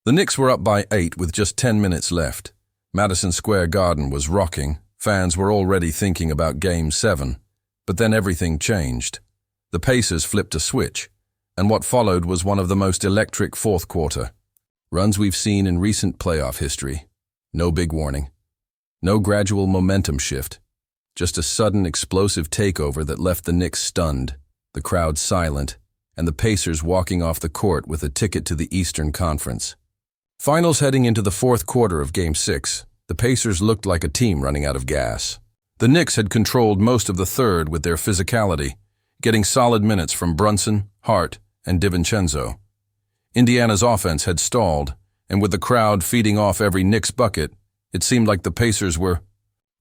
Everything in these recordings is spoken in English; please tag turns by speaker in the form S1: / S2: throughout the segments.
S1: The Knicks were up by 8 with just 10 minutes left. Madison Square Garden was rocking. Fans were already thinking about Game 7. But then everything changed. The Pacers flipped a switch, and what followed was one of the most electric fourth quarter runs we've seen in recent playoff history. No big warning. No gradual momentum shift. Just a sudden explosive takeover that left the Knicks stunned, the crowd silent, and the Pacers walking off the court with a ticket to the Eastern Conference. Finals heading into the fourth quarter of Game 6, the Pacers looked like a team running out of gas. The Knicks had controlled most of the third with their physicality, getting solid minutes from Brunson, Hart, and DiVincenzo. Indiana's offense had stalled, and with the crowd feeding off every Knicks bucket, it seemed like the Pacers were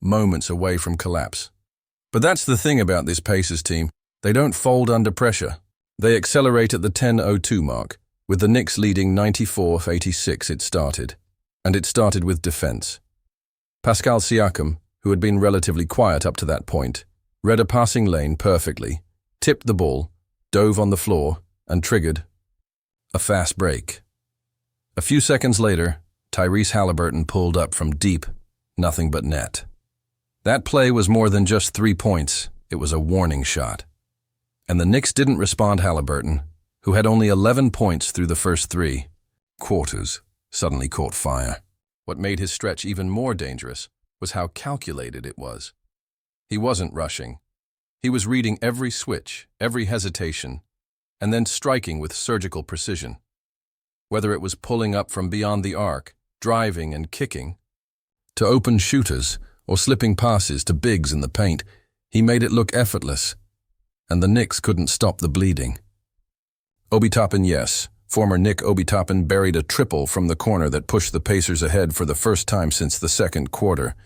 S1: moments away from collapse. But that's the thing about this Pacers team. They don't fold under pressure. They accelerate at the 10:02 mark, with the Knicks leading 94-86 it started. And it started with defense. Pascal Siakam, who had been relatively quiet up to that point, read a passing lane perfectly, tipped the ball, dove on the floor, and triggered a fast break. A few seconds later, Tyrese Haliburton pulled up from deep, nothing but net. That play was more than just 3 points. It was a warning shot. And the Knicks didn't respond. Haliburton, who had only 11 points through the first 3 quarters, suddenly caught fire. What made his stretch even more dangerous was how calculated it was. He wasn't rushing. He was reading every switch, every hesitation, and then striking with surgical precision. Whether it was pulling up from beyond the arc, driving and kicking, to open shooters, or slipping passes to bigs in the paint, he made it look effortless, and the Knicks couldn't stop the bleeding. Obi Toppin, yes. Former Knick Obi Toppin buried a triple from the corner that pushed the Pacers ahead for the first time since the second quarter.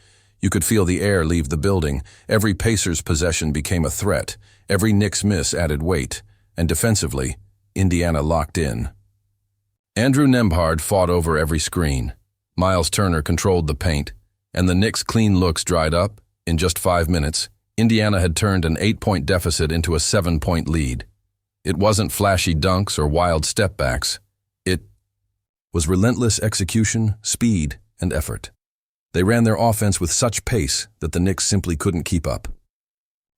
S1: You could feel the air leave the building. Every Pacers possession became a threat. Every Knicks miss added weight. And defensively, Indiana locked in. Andrew Nembhard fought over every screen. Miles Turner controlled the paint, and the Knicks' clean looks dried up. In just 5 minutes, Indiana had turned an 8-point deficit into a 7-point lead. It wasn't flashy dunks or wild step-backs. It was relentless execution, speed, and effort. They ran their offense with such pace that the Knicks simply couldn't keep up.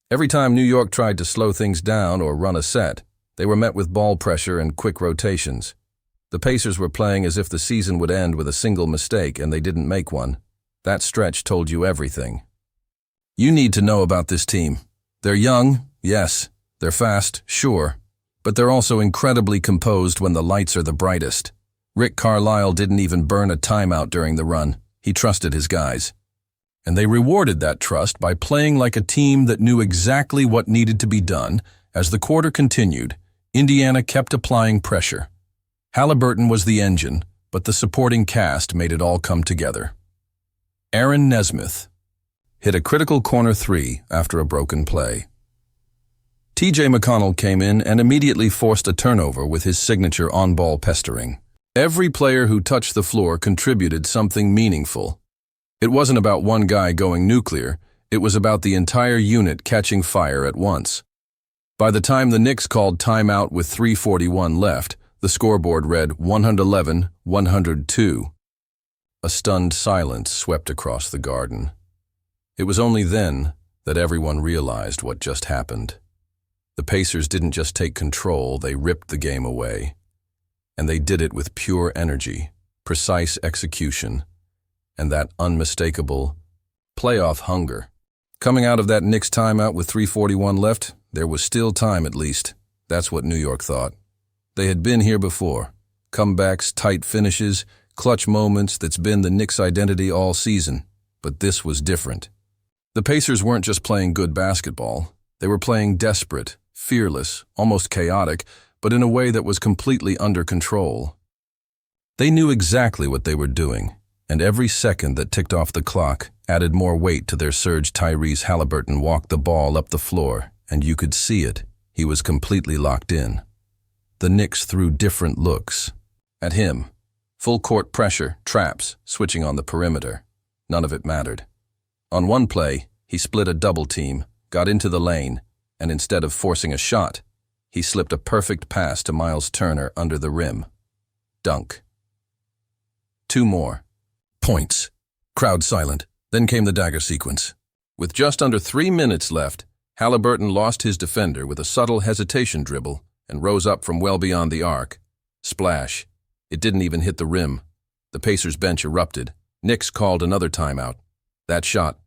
S1: Every time New York tried to slow things down or run a set, they were met with ball pressure and quick rotations. The Pacers were playing as if the season would end with a single mistake, and they didn't make one. That stretch told you everything. You need to know about this team. They're young, yes. They're fast, sure. But they're also incredibly composed when the lights are the brightest. Rick Carlisle didn't even burn a timeout during the run. He trusted his guys. And they rewarded that trust by playing like a team that knew exactly what needed to be done. As the quarter continued, Indiana kept applying pressure. Haliburton was the engine, but the supporting cast made it all come together. Aaron Nesmith hit a critical corner 3 after a broken play. T.J. McConnell came in and immediately forced a turnover with his signature on-ball pestering. Every player who touched the floor contributed something meaningful. It wasn't about one guy going nuclear, it was about the entire unit catching fire at once. By the time the Knicks called timeout with 3:41 left, the scoreboard read 111-102. A stunned silence swept across the garden. It was only then that everyone realized what just happened. The Pacers didn't just take control, they ripped the game away. And they did it with pure energy, precise execution, and that unmistakable playoff hunger. Coming out of that Knicks timeout with 3:41 left, there was still time at least. That's what New York thought. They had been here before. Comebacks, tight finishes, clutch moments. That's been the Knicks' identity all season. But this was different. The Pacers weren't just playing good basketball. They were playing desperate, fearless, almost chaotic, but in a way that was completely under control. They knew exactly what they were doing, and every second that ticked off the clock added more weight to their surge. Tyrese Haliburton walked the ball up the floor, and you could see it. He was completely locked in. The Knicks threw different looks at him. Full court pressure, traps, switching on the perimeter. None of it mattered. On one play, he split a double team, got into the lane, and instead of forcing a shot, he slipped a perfect pass to Miles Turner under the rim. Dunk. 2 more. Points. Crowd silent. Then came the dagger sequence. With just under 3 minutes left, Haliburton lost his defender with a subtle hesitation dribble and rose up from well beyond the arc. Splash. It didn't even hit the rim. The Pacers bench erupted. Knicks called another timeout. That shot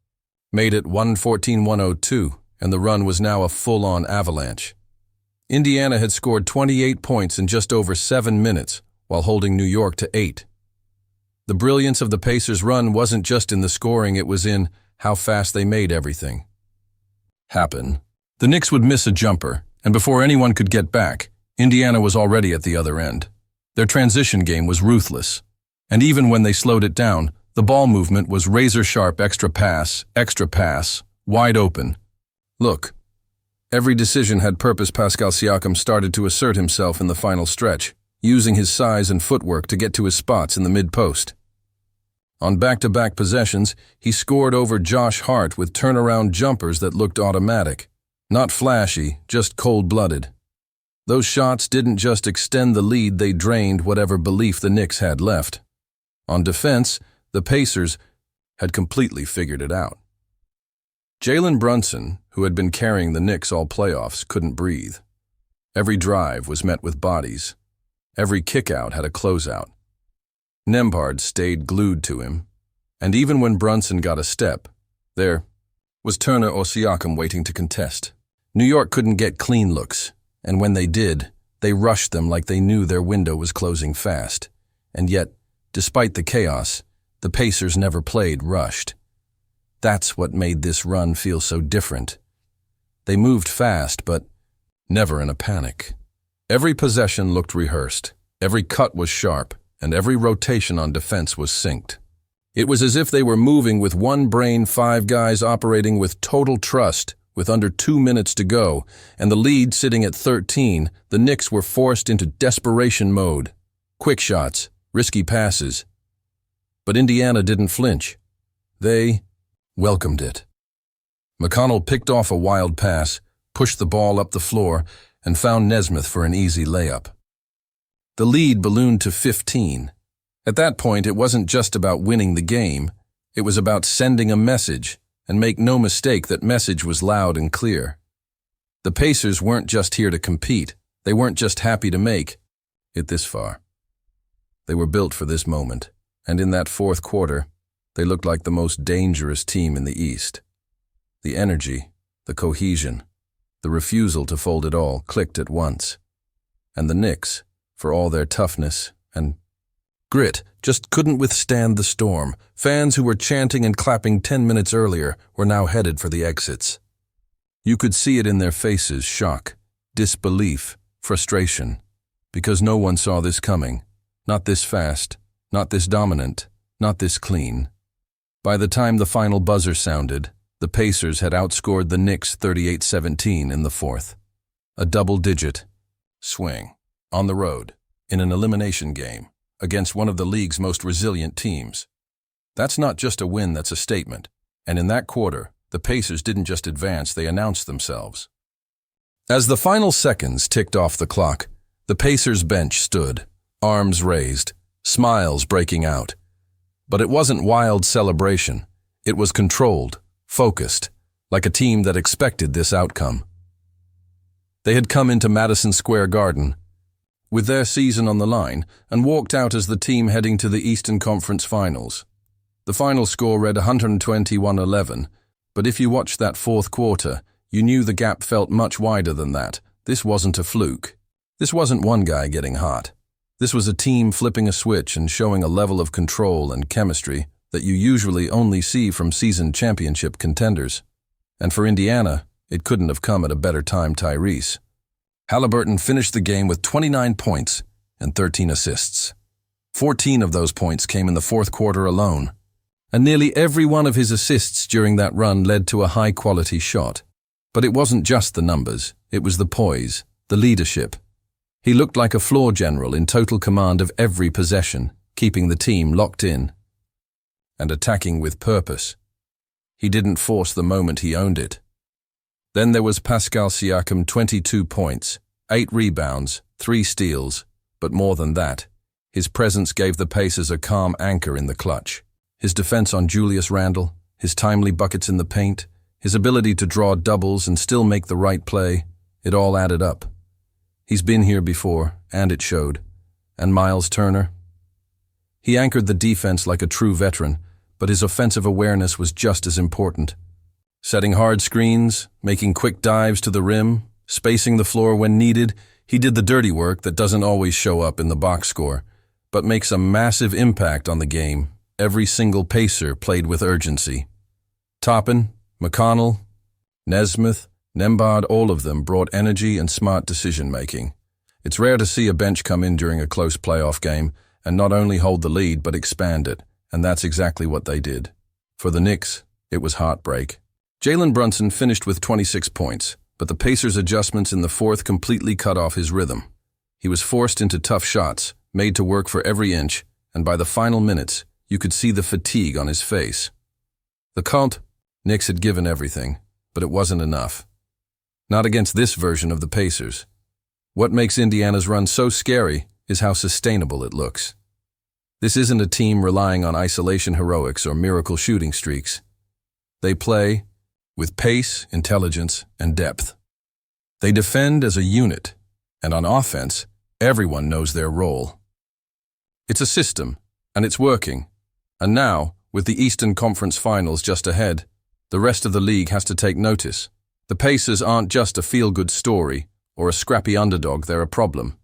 S1: made it 114-102, and the run was now a full-on avalanche. Indiana had scored 28 points in just over 7 minutes, while holding New York to 8. The brilliance of the Pacers' run wasn't just in the scoring, it was in how fast they made everything happen. The Knicks would miss a jumper, and before anyone could get back, Indiana was already at the other end. Their transition game was ruthless, and even when they slowed it down, the ball movement was razor-sharp extra pass, wide open. Look, every decision had purpose. Pascal Siakam started to assert himself in the final stretch, using his size and footwork to get to his spots in the mid-post. On back-to-back possessions, he scored over Josh Hart with turnaround jumpers that looked automatic. Not flashy, just cold-blooded. Those shots didn't just extend the lead, they drained whatever belief the Knicks had left. On defense, the Pacers had completely figured it out. Jalen Brunson, who had been carrying the Knicks all playoffs, couldn't breathe. Every drive was met with bodies. Every kickout had a closeout. Nembhard stayed glued to him, and even when Brunson got a step, there was Turner or Siakam waiting to contest. New York couldn't get clean looks, and when they did, they rushed them like they knew their window was closing fast. And yet, despite the chaos, the Pacers never played rushed. That's what made this run feel so different. They moved fast, but never in a panic. Every possession looked rehearsed, every cut was sharp, and every rotation on defense was synced. It was as if they were moving with one brain, 5 guys operating with total trust. With under 2 minutes to go, and the lead sitting at 13, the Knicks were forced into desperation mode. Quick shots, risky passes. But Indiana didn't flinch. They welcomed it. McConnell picked off a wild pass, pushed the ball up the floor, and found Nesmith for an easy layup. The lead ballooned to 15. At that point, it wasn't just about winning the game. It was about sending a message, and make no mistake, that message was loud and clear. The Pacers weren't just here to compete. They weren't just happy to make it this far. They were built for this moment, and in that fourth quarter, they looked like the most dangerous team in the East. The energy, the cohesion, the refusal to fold it all clicked at once. And the Knicks, for all their toughness and grit, just couldn't withstand the storm. Fans who were chanting and clapping 10 minutes earlier were now headed for the exits. You could see it in their faces: shock, disbelief, frustration, because no one saw this coming. Not this fast, not this dominant, not this clean. By the time the final buzzer sounded, the Pacers had outscored the Knicks 38-17 in the fourth. A double-digit swing on the road in an elimination game against one of the league's most resilient teams. That's not just a win, that's a statement. And in that quarter, the Pacers didn't just advance, they announced themselves. As the final seconds ticked off the clock, the Pacers bench stood, arms raised, smiles breaking out. But it wasn't wild celebration. It was controlled, focused, like a team that expected this outcome. They had come into Madison Square Garden with their season on the line, and walked out as the team heading to the Eastern Conference Finals. The final score read 121-11, but if you watched that fourth quarter, you knew the gap felt much wider than that. This wasn't a fluke. This wasn't one guy getting hot. This was a team flipping a switch and showing a level of control and chemistry that you usually only see from seasoned championship contenders. And for Indiana, it couldn't have come at a better time. Tyrese Haliburton finished the game with 29 points and 13 assists. 14 of those points came in the fourth quarter alone, and nearly every one of his assists during that run led to a high-quality shot. But it wasn't just the numbers, it was the poise, the leadership. He looked like a floor general in total command of every possession, keeping the team locked in and attacking with purpose. He didn't force the moment, he owned it. Then there was Pascal Siakam, 22 points, 8 rebounds, 3 steals, but more than that, His presence gave the Pacers a calm anchor in the clutch. His defense on Julius Randle, his timely buckets in the paint, his ability to draw doubles and still make the right play, it all added up. He's been here before, and it showed. And Miles Turner? He anchored the defense like a true veteran, but his offensive awareness was just as important. Setting hard screens, making quick dives to the rim, spacing the floor when needed, he did the dirty work that doesn't always show up in the box score, but makes a massive impact on the game. Every single Pacer played with urgency. Toppin, McConnell, Nesmith, Nembhard, all of them brought energy and smart decision-making. It's rare to see a bench come in during a close playoff game and not only hold the lead but expand it, and that's exactly what they did. For the Knicks, it was heartbreak. Jalen Brunson finished with 26 points, but the Pacers' adjustments in the fourth completely cut off his rhythm. He was forced into tough shots, made to work for every inch, and by the final minutes, you could see the fatigue on his face. The count, Knicks had given everything, but it wasn't enough. Not against this version of the Pacers. What makes Indiana's run so scary is how sustainable it looks. This isn't a team relying on isolation heroics or miracle shooting streaks. They play with pace, intelligence, and depth. They defend as a unit, and on offense, everyone knows their role. It's a system, and it's working. And now, with the Eastern Conference Finals just ahead, the rest of the league has to take notice. The Pacers aren't just a feel-good story or a scrappy underdog, they're a problem.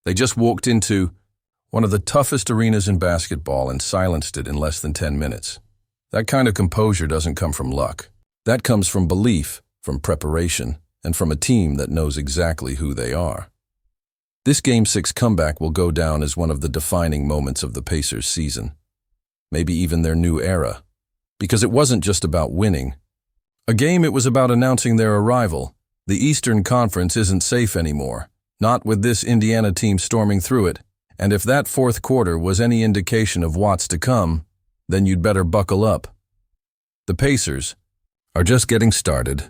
S1: They just walked into one of the toughest arenas in basketball and silenced it in less than 10 minutes. That kind of composure doesn't come from luck. That comes from belief, from preparation, and from a team that knows exactly who they are. This Game 6 comeback will go down as one of the defining moments of the Pacers' season. Maybe even their new era. Because it wasn't just about winning. A game, it was about announcing their arrival. The Eastern Conference isn't safe anymore. Not with this Indiana team storming through it. And if that fourth quarter was any indication of what's to come, then you'd better buckle up. The Pacers are just getting started.